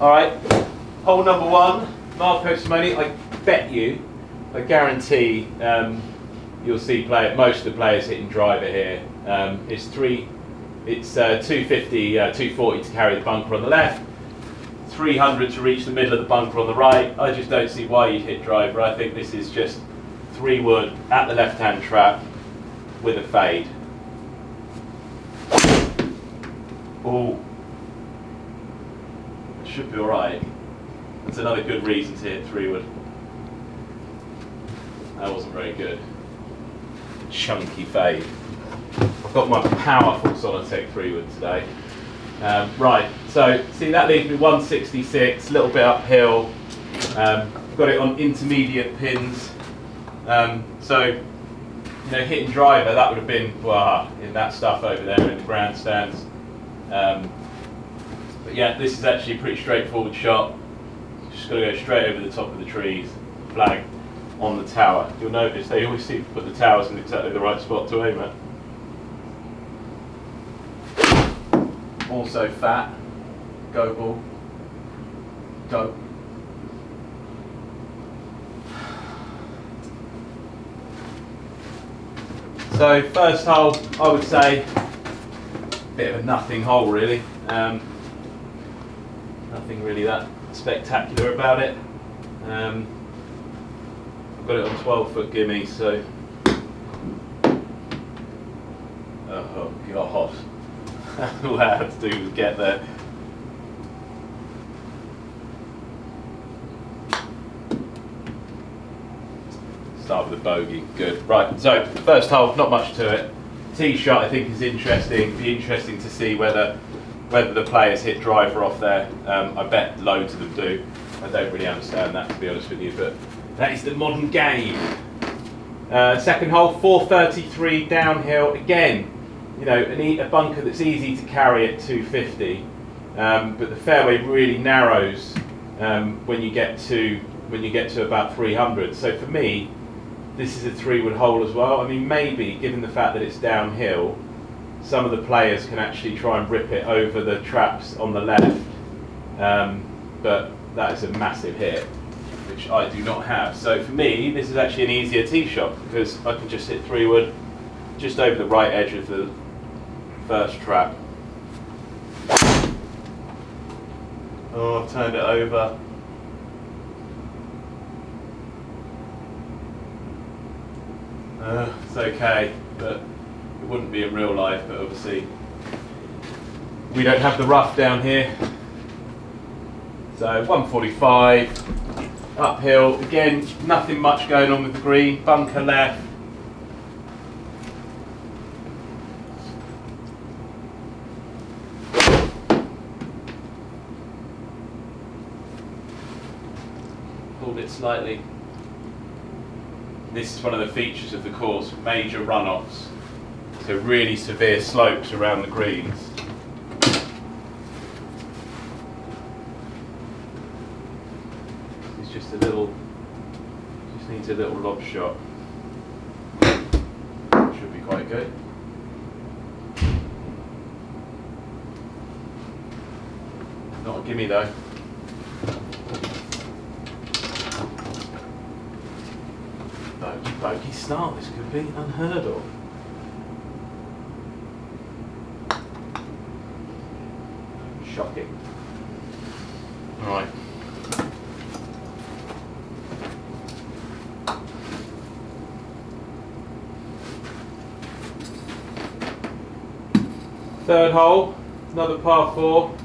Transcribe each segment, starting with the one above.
Alright, hole number one, Marco Simone. I guarantee you'll see most of the players hitting driver here. It's 250, 240 to carry the bunker on the left, 300 to reach the middle of the bunker on the right. I just don't see why you'd hit driver. I think this is just 3 wood at the left-hand trap with a fade. Oh, should be all right. That's another good reason to hit 3 wood. That wasn't very good. Chunky fade. I've got my powerful Solitech 3 wood today. Right, so see that leaves me 166, a little bit uphill. Got it on intermediate pins. So, hitting driver, that would have been in that stuff over there in the grandstands. But yeah, this is actually a pretty straightforward shot. Just got to go straight over the top of the trees, flag on the tower. You'll notice they always seem to put the towers in exactly the right spot to aim at. Also fat, go ball, go. So first hole, I would say, bit of a nothing hole really. Nothing really that spectacular about it. I've got it on 12-foot gimme, so. Oh God. All I had to do was get there. Start with a bogey, good. Right, so first hole, not much to it. Tee shot I think is interesting. It'd be interesting to see whether the players hit driver off there. I bet loads of them do. I don't really understand that, to be honest with you, but that is the modern game. Second hole, 433 downhill. Again, a bunker that's easy to carry at 250, but the fairway really narrows when you get to about 300. So for me, this is a 3-wood hole as well. I mean, maybe given the fact that it's downhill, some of the players can actually try and rip it over the traps on the left, but that is a massive hit, which I do not have. So for me, this is actually an easier tee shot because I can just hit 3-wood just over the right edge of the first trap. Oh, I've turned it over. It's okay, but it wouldn't be in real life, but obviously we don't have the rough down here. So 145, uphill, again, nothing much going on with the green, bunker left. Pulled it slightly. This is one of the features of the course, major runoffs. So really severe slopes around the greens. It's just needs a little lob shot. Should be quite good. Not a gimme though. Bogey start, this could be unheard of. Shocking. Alright. Third hole, another par 4.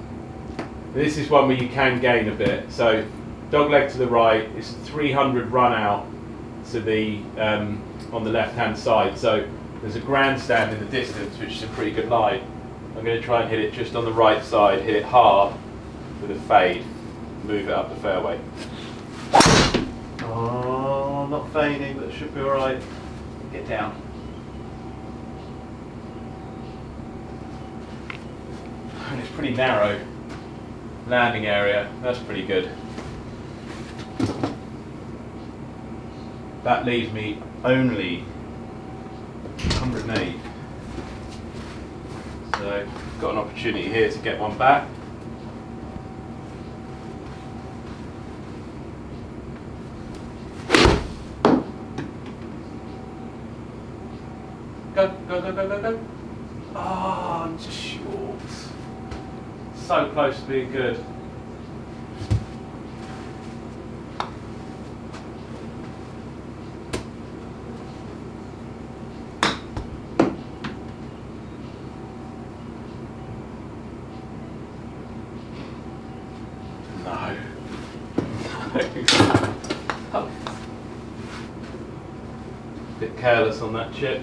This is one where you can gain a bit. So dog leg to the right, it's a 300 run out to the on the left hand side. So there's a grandstand in the distance, which is a pretty good lie. I'm going to try and hit it just on the right side, hit it hard with a fade, move it up the fairway. Oh, not feigning, but it should be alright. Get down. And it's pretty narrow landing area, that's pretty good. That leaves me only 108. So got an opportunity here to get one back. go, go, go, go, go. Oh, just short. So close to being good. No. No. Bit careless on that chip.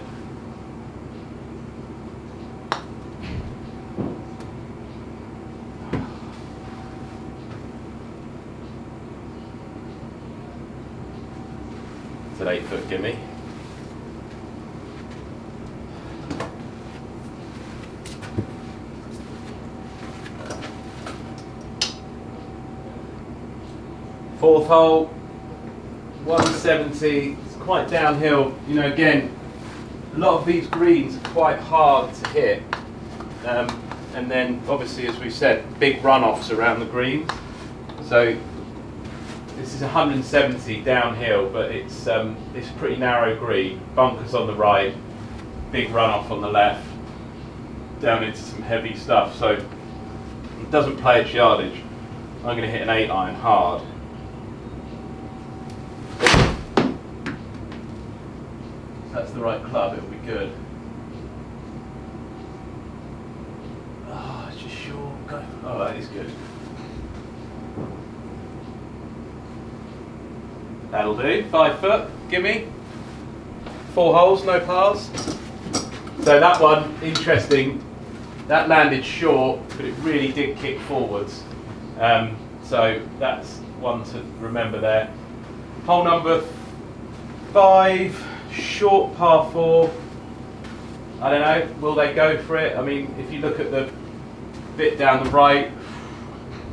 It's an 8-foot gimme. Fourth hole, 170. It's quite downhill. You know, again, a lot of these greens are quite hard to hit. And then, obviously, as we said, big runoffs around the greens. So this is 170 downhill, but it's pretty narrow green. Bunkers on the right, big runoff on the left, down into some heavy stuff. So it doesn't play its yardage. I'm going to hit an 8-iron hard. That's the right club, it'll be good. Oh, it's just short. Go. Oh, that is good. That'll do. 5 foot, gimme. 4 holes, no pars. So that one, interesting. That landed short, but it really did kick forwards. So that's one to remember there. Hole number 5. Short par 4. I don't know, will they go for it? I mean, if you look at the bit down the right,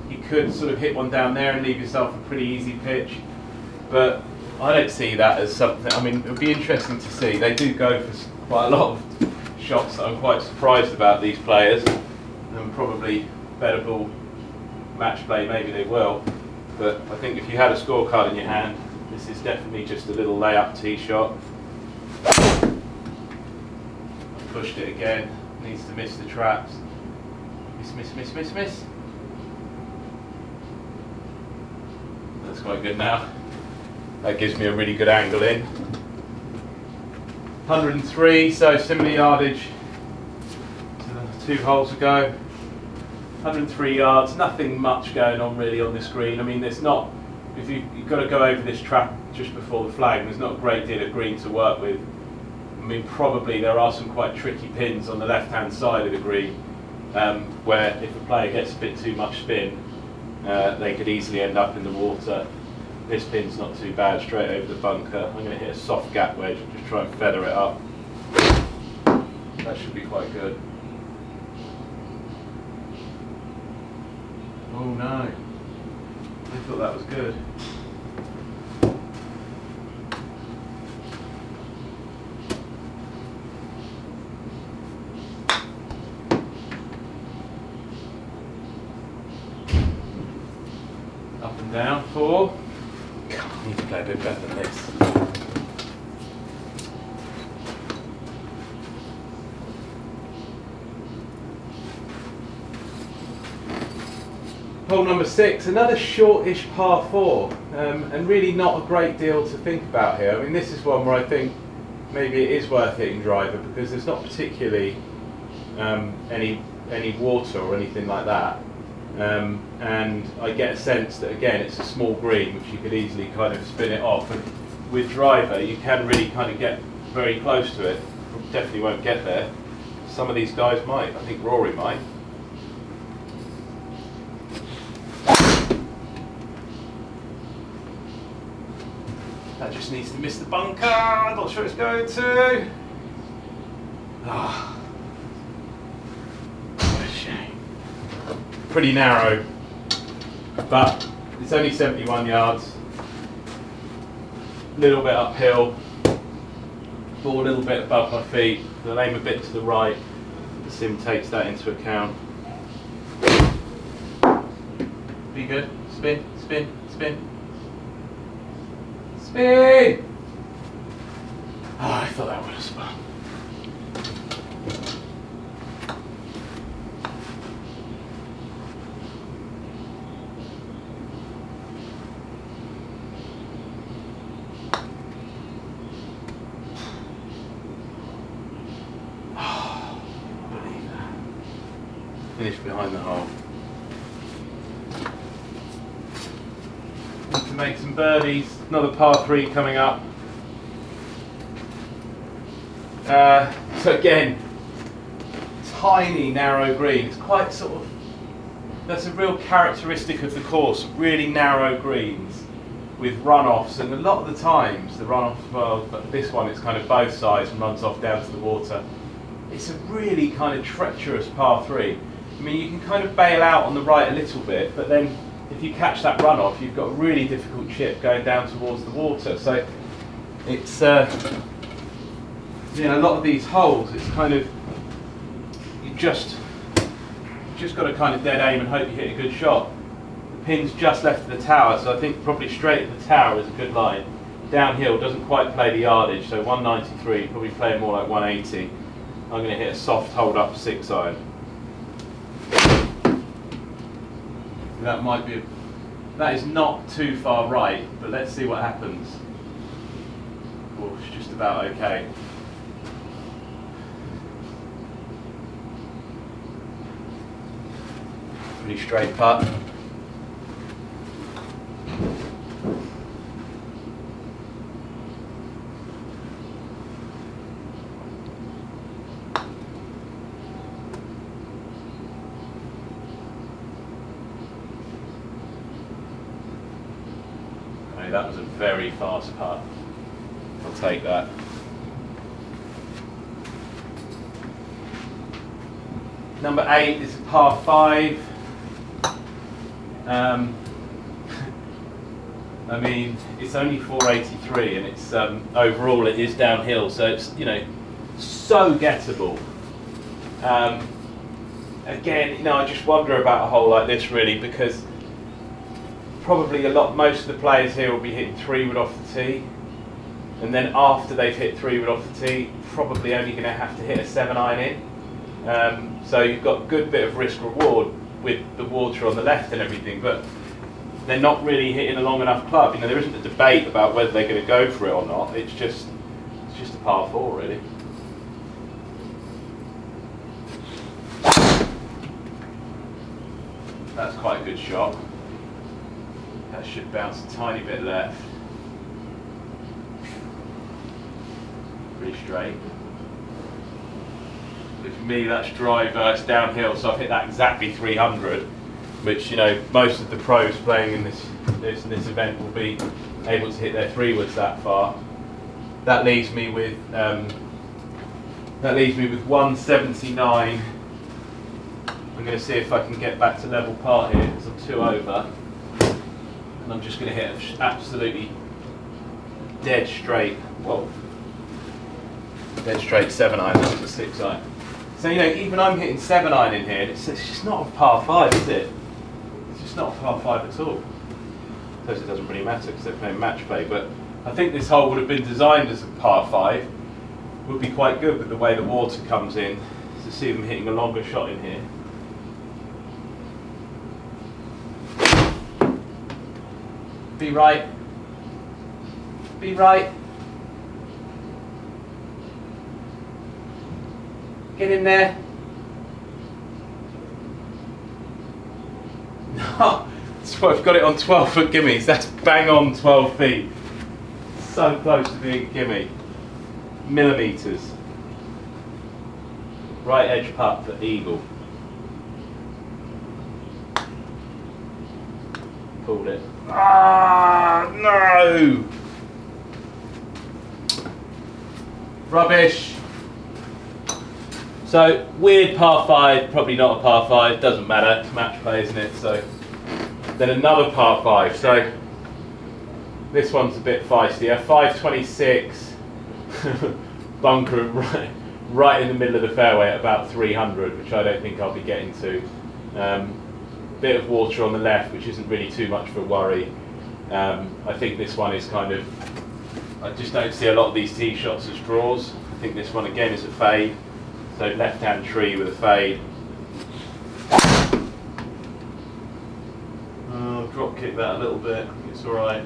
you could sort of hit one down there and leave yourself a pretty easy pitch. But I don't see that as something. I mean, it would be interesting to see. They do go for quite a lot of shots that I'm quite surprised about, these players. And probably better ball match play, maybe they will. But I think if you had a scorecard in your hand, this is definitely just a little layup tee shot. Pushed it again, needs to miss the traps. Miss, miss, miss, miss, miss. That's quite good now. That gives me a really good angle in. 103, so similar yardage to the 2 holes ago. 103 yards, nothing much going on really on this green. I mean, there's not, if you've got to go over this trap just before the flag, there's not a great deal of green to work with. I mean, probably there are some quite tricky pins on the left-hand side of the green, where if a player gets a bit too much spin, they could easily end up in the water. This pin's not too bad, straight over the bunker. I'm going to hit a soft gap wedge and just try and feather it up. That should be quite good. Oh no, I thought that was good. Up and down, 4. I need to play a bit better than this. Hole number 6, another shortish par 4, and really not a great deal to think about here. I mean, this is one where I think maybe it is worth hitting driver because there's not particularly any water or anything like that. And I get a sense that, again, it's a small green which you could easily kind of spin it off, and with driver you can really kind of get very close to it. Definitely won't get there. Some of these guys might. I think Rory might. That just needs to miss the bunker. I'm not sure it's going to. Ah. Pretty narrow, but it's only 71 yards, a little bit uphill, ball a little bit above my feet, I'll aim a bit to the right, the sim takes that into account. Be good, spin, spin, spin, spin! Oh, I thought that would have spun. finish behind the hole. Need to make some birdies. Another par 3 coming up. So again, tiny narrow green. It's quite sort of, that's a real characteristic of the course, really narrow greens with runoffs, and a lot of the times the runoffs, well, but this one it's kind of both sides and runs off down to the water. It's a really kind of treacherous par 3. I mean, you can kind of bail out on the right a little bit, but then if you catch that runoff, you've got a really difficult chip going down towards the water. So it's, you know, a lot of these holes, it's kind of, you just got to kind of dead aim and hope you hit a good shot. The pin's just left of the tower, so I think probably straight at the tower is a good line. Downhill doesn't quite play the yardage, so 193, probably playing more like 180. I'm going to hit a soft hold up 6 iron. That might be, that is not too far right, but let's see what happens. Oh, it's just about okay. Pretty straight putt. Okay, that was a very fast putt. I'll take that. Number 8 is a par 5. I mean, it's only 483, and it's overall it is downhill, so it's, you know, so gettable. Again, you know, I just wonder about a hole like this really, because probably most of the players here will be hitting 3-wood off the tee, and then after they've hit 3-wood off the tee, probably only going to have to hit a 7-iron in. So you've got a good bit of risk reward with the water on the left and everything, but they're not really hitting a long enough club. You know, there isn't a debate about whether they're going to go for it or not. It's just a par 4 really. That's quite a good shot. That should bounce a tiny bit left. Pretty straight. But for me, that's driver, it's downhill, so I've hit that exactly 300, which, you know, most of the pros playing in this event will be able to hit their 3-woods that far. That leaves me with 179. I'm going to see if I can get back to level par here, because I'm 2 over, and I'm just going to hit absolutely dead straight. Well, dead straight 7-iron. That was a 6-iron. So, you know, even I'm hitting 7-iron in here, and it's just not a par 5, is it? It's just not a par 5 at all. I suppose it doesn't really matter because they're playing match play, but I think this hole would have been designed as a par 5. Would be quite good with the way the water comes in, to see them hitting a longer shot in here. Be right. Be right. Get in there. No, so I've got it on 12-foot gimmies. That's bang on 12 feet. So close to being a gimme. Millimetres. Right edge putt for eagle. Pulled it. Ah, no! Rubbish. So, weird par 5, probably not a par 5, doesn't matter, it's match play, isn't it? So, then another par 5. So, this one's a bit feisty. A 526 bunker right in the middle of the fairway at about 300, which I don't think I'll be getting to. Bit of water on the left, which isn't really too much of a worry. I think this one is kind of, I just don't see a lot of these tee shots as draws. I think this one again is a fade. So left-hand tree with a fade. Oh, drop kick that a little bit, it's alright.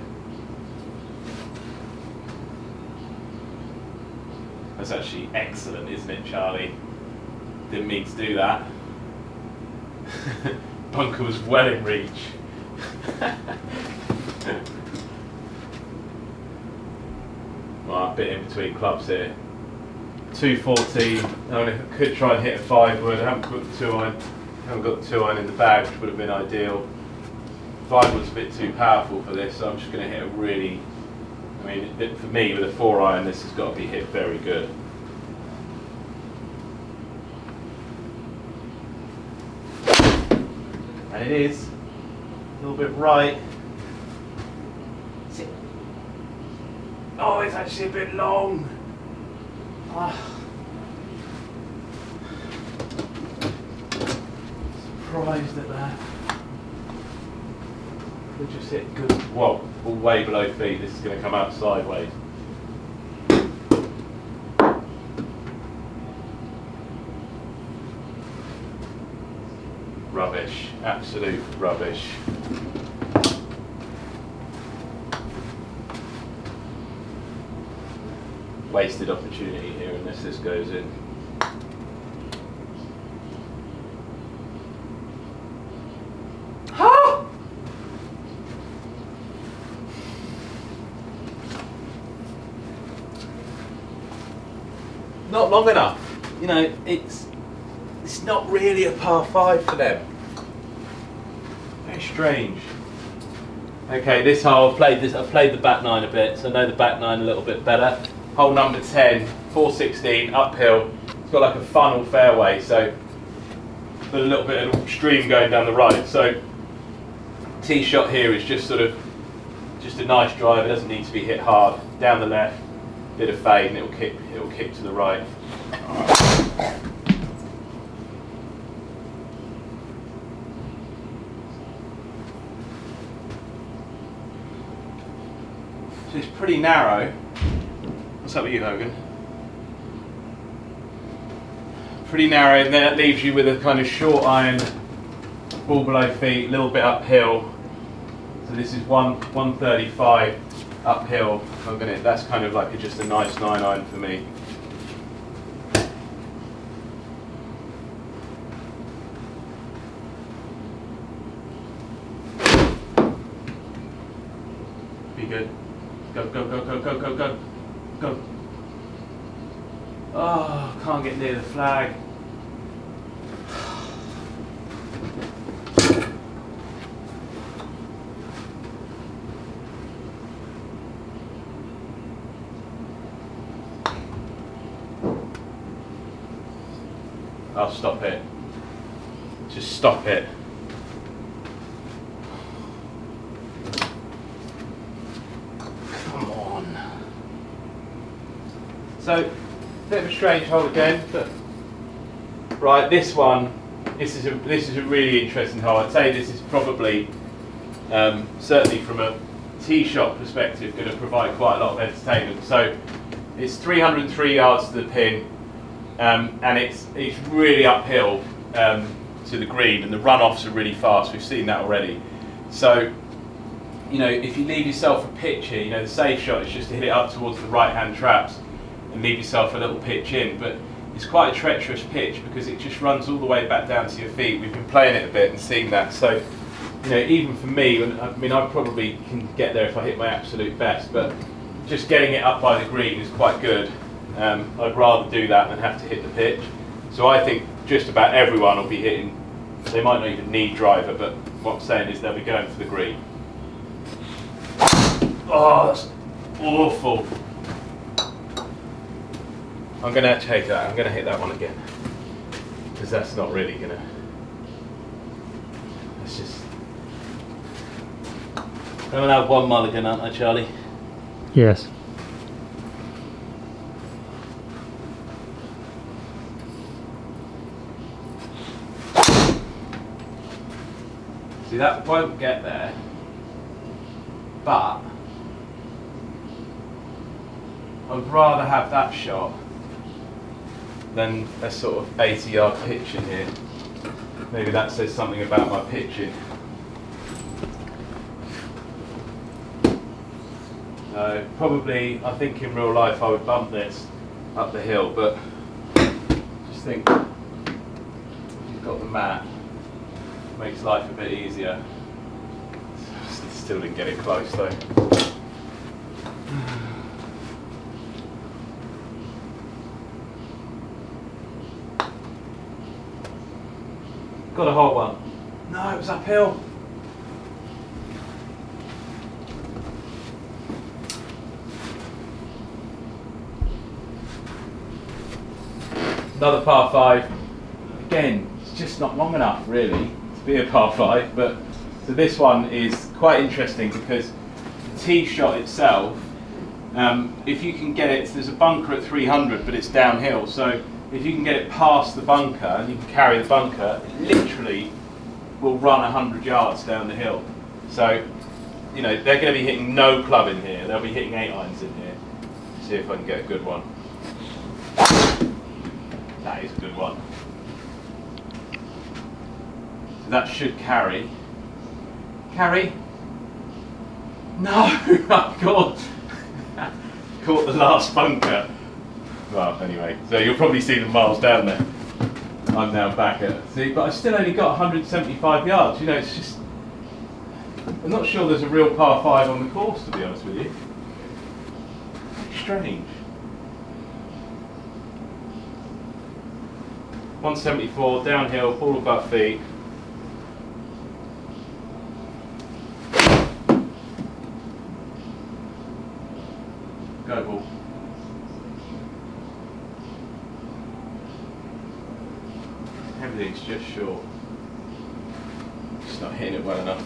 That's actually excellent, isn't it, Charlie? Didn't mean to do that. Bunker was well in reach. Right, a bit in between clubs here. 214. I could try and hit a 5-wood. I haven't got the 2-iron in the bag, which would have been ideal. 5-wood's a bit too powerful for this, so I'm just going to hit a really. I mean, for me, with a 4-iron, this has got to be hit very good. And it is a little bit right. Oh, it's actually a bit long. Surprised at that. We just hit good. Whoa, all way below feet. This is going to come out sideways. Rubbish, absolute rubbish. Wasted opportunity here unless this goes in. Not long enough. You know, it's not really a par 5 for them. Very strange. Okay, this hole I've played the back 9 a bit, so I know the back 9 a little bit better. Hole number 10, 416, uphill. It's got like a funnel fairway, so got a little bit of stream going down the right. So tee shot here is just a nice drive. It doesn't need to be hit hard. Down the left, bit of fade, and it'll kick to the right. So it's pretty narrow. What's up with you, Hogan? Pretty narrow, and then that leaves you with a kind of short iron, ball below feet, a little bit uphill. So this is 135 uphill. That's kind of like just a nice 9-iron for me. Be good. Go, go, go, go, go, go, go. Go. Oh, can't get near the flag. I'll stop it. Just stop it. Come on. So, bit of a strange hole again, but right, this is a really interesting hole. I'd say this is probably, certainly from a tee shot perspective, going to provide quite a lot of entertainment. So, it's 303 yards to the pin. And it's really uphill to the green, and the runoffs are really fast. We've seen that already. So, you know, if you leave yourself a pitch here, you know, the safe shot is just to hit it up towards the right-hand traps and leave yourself a little pitch in. But it's quite a treacherous pitch because it just runs all the way back down to your feet. We've been playing it a bit and seeing that. So, you know, even for me, I probably can get there if I hit my absolute best, but just getting it up by the green is quite good. I'd rather do that than have to hit the pitch. So I think just about everyone will be hitting. They might not even need driver, but what I'm saying is they'll be going for the green. Oh, that's awful. I'm going to take that. I'm going to hit that one again. Because that's not really going to... It's just... I'm going to have one mulligan, aren't I, Charlie? Yes. See, that won't get there, but I'd rather have that shot than a sort of 80-yard pitch in here. Maybe that says something about my pitching. Probably, I think in real life I would bump this up the hill, but just think, you've got the mat. Makes life a bit easier. Still didn't get it close though. Got a hole one. No, it was uphill. Another par 5. Again, it's just not long enough really to be a par 5, but so this one is quite interesting because the tee shot itself, if you can get it, there's a bunker at 300 but it's downhill, so if you can get it past the bunker and you can carry the bunker, it literally will run 100 yards down the hill. So, you know, they're going to be hitting no club in here, they'll be hitting 8 irons in here. See if I can get a good one. That is a good one. So that should carry. Carry? No! Oh God! Caught the last bunker. Well, anyway, so you'll probably see them miles down there. I'm now back at, see, but I've still only got 175 yards. You know, it's just, I'm not sure there's a real par 5 on the course, to be honest with you. Strange. 174, downhill, ball above feet. Go ball. Everything's just short. Just not hitting it well enough.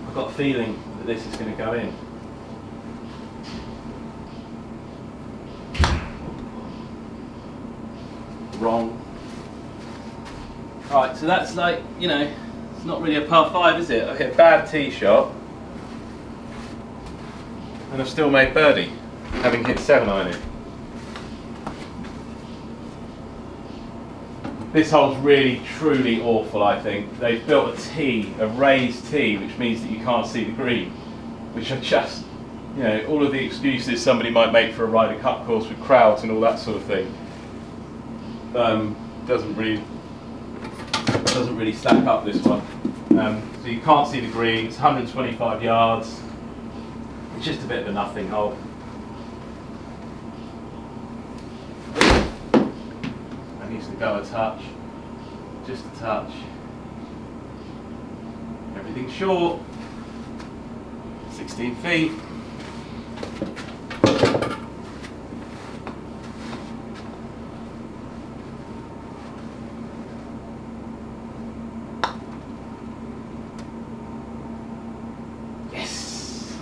I've got a feeling that this is going to go in. Wrong. Right, so that's like, you know, it's not really a par 5, is it? I hit a bad tee shot and I've still made birdie, having hit 7 iron in. This hole's really, truly awful, I think. They've built a tee, a raised tee, which means that you can't see the green, which are just, you know, all of the excuses somebody might make for a Ryder Cup course with crowds and all that sort of thing. Doesn't really stack up, this one. So you can't see the green. It's 125 yards. It's just a bit of a nothing hole. That needs to go a touch, just a touch. Everything's short. 16 feet. Yes.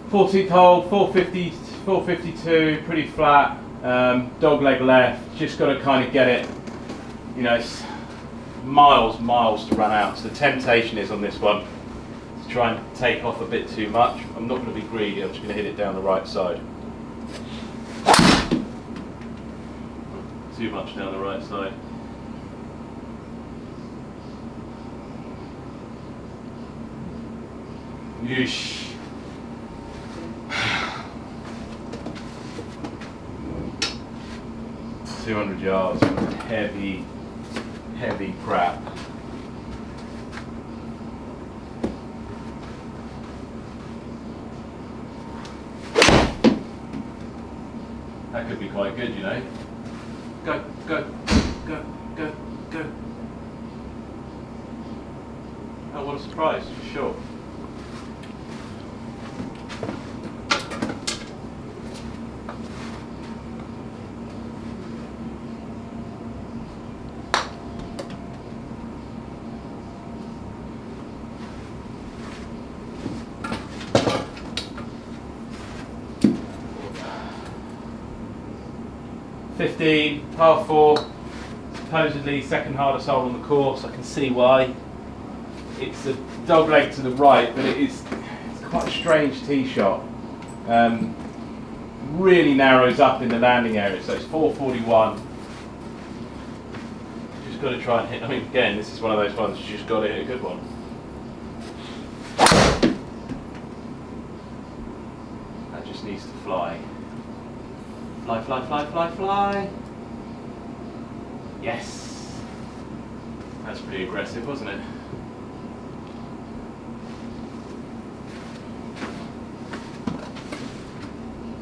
14th hole, 450, 452, pretty flat. Dog leg left, just got to kind of get it, you know, it's miles to run out. So the temptation is on this one to try and take off a bit too much. I'm not going to be greedy, I'm just going to hit it down the right side. Too much down the right side. Yeesh. $200 yards, heavy crap. That could be quite good, you know. Go, go, go, go, go. Oh, what a surprise, for sure. Par 4, supposedly second hardest hole on the course. I can see why. It's a dog leg to the right, but it's quite a strange tee shot. Really narrows up in the landing area, so it's 441. Just got to try and hit. I mean, again, this is one of those ones you just got to hit a good one. just needs to fly. Fly, fly, fly, fly, fly. Yes. That's pretty aggressive, wasn't it?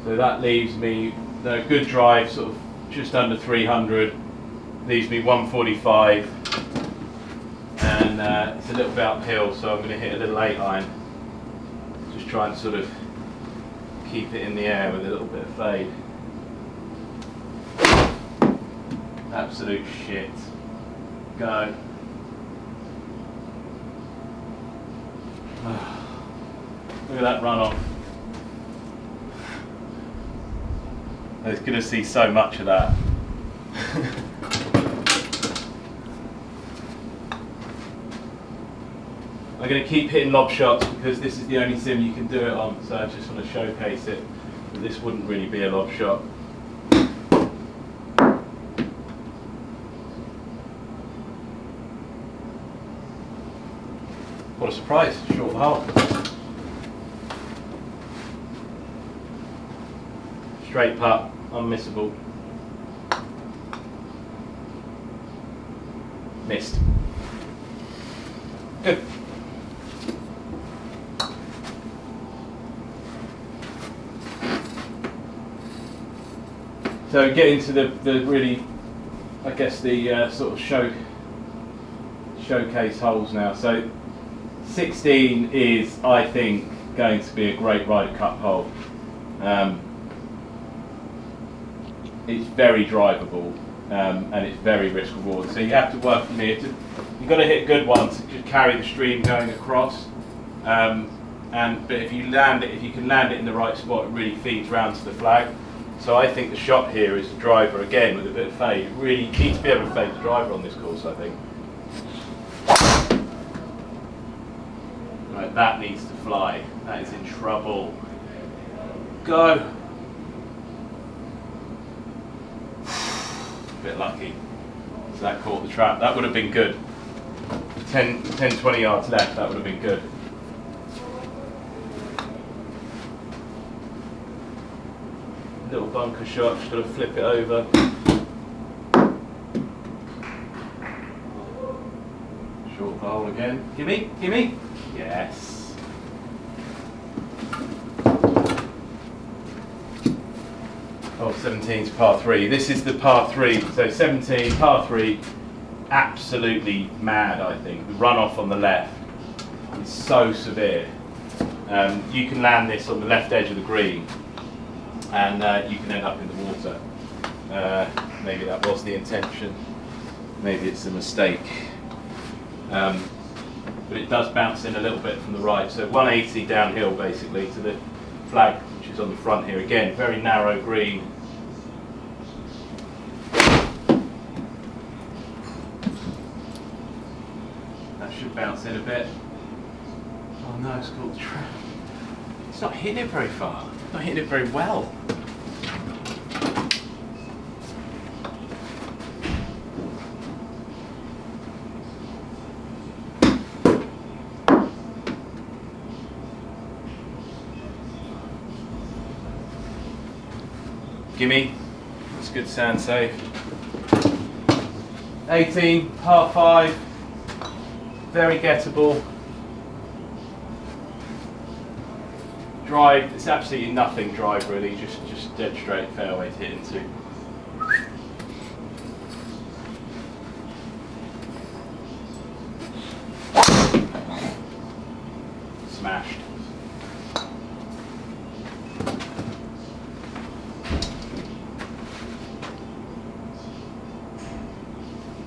So that leaves me a good drive, sort of just under 300. Leaves me 145, and it's a little bit uphill, so I'm going to hit a little 8-iron. Just try and sort of keep it in the air with a little bit of fade. Absolute shit. Go. Look at that runoff. I was going to see so much of that. I'm going to keep hitting lob shots because this is the only sim you can do it on, so I just want to showcase it. But this wouldn't really be a lob shot. What a surprise, short hole. Straight putt, unmissable. Missed. Good. So get into the really, I guess the sort of showcase holes now. So 16 is, I think, going to be a great Ryder Cup hole. It's very drivable and it's very risk reward. So you have to work from here. You've got to hit good ones to just carry the stream going across. But if you land it, if you can land it in the right spot, it really feeds round to the flag. So I think the shot here is the driver again with a bit of fade. You really need to be able to fade the driver on this course, I think. Right, that needs to fly. That is in trouble. Go. Bit lucky. So that caught the trap. That would have been good. 10, 20 yards left, that would have been good. Little bunker shot, just got to flip it over. Short hole again. Gimme, gimme. Yes. Oh, 17's par 3. This is the par 3. So 17, par 3, absolutely mad, I think. The runoff on the left is so severe. You can land this on the left edge of the green, and you can end up in the water. Maybe that was the intention. Maybe it's a mistake. But it does bounce in a little bit from the right. So 180 downhill, basically, to the flag, which is on the front here. Again, very narrow green. That should bounce in a bit. Oh no, it's called the trap. It's not hitting it very far. Not hitting it very well. Gimme. That's good sand safe. 18, par 5. Very gettable. Drive, it's absolutely nothing drive really, just dead straight fairway to hit into. Smashed.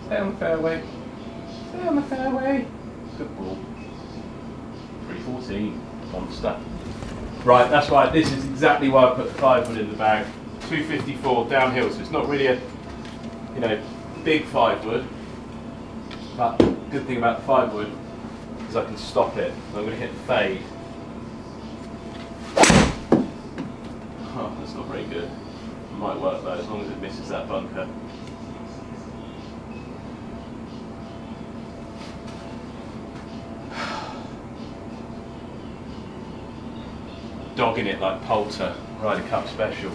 Stay on the fairway. Stay on the fairway. Good ball. 314. Monster. Right, that's right. This is exactly why I put the 5 wood in the bag. 254 downhill, so it's not really a, big 5 wood. But the good thing about the 5 wood is I can stop it. So I'm going to hit fade. Oh, that's not very good. It might work though, as long as it misses that bunker. Dogging it like Poulter. Ryder Cup special.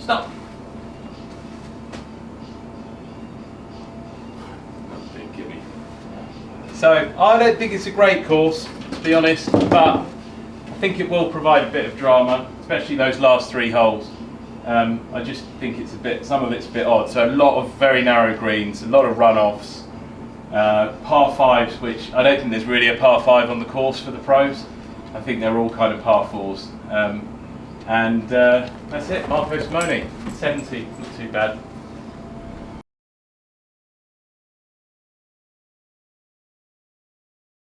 Stop. So I don't think it's a great course, to be honest, but I think it will provide a bit of drama, especially those last 3 holes. I just think it's some of it's a bit odd. So a lot of very narrow greens, a lot of runoffs, par 5s, which I don't think there's really a par 5 on the course for the pros. I think they're all kind of par 4s. And that's it, Marco Simone, 70, not too bad.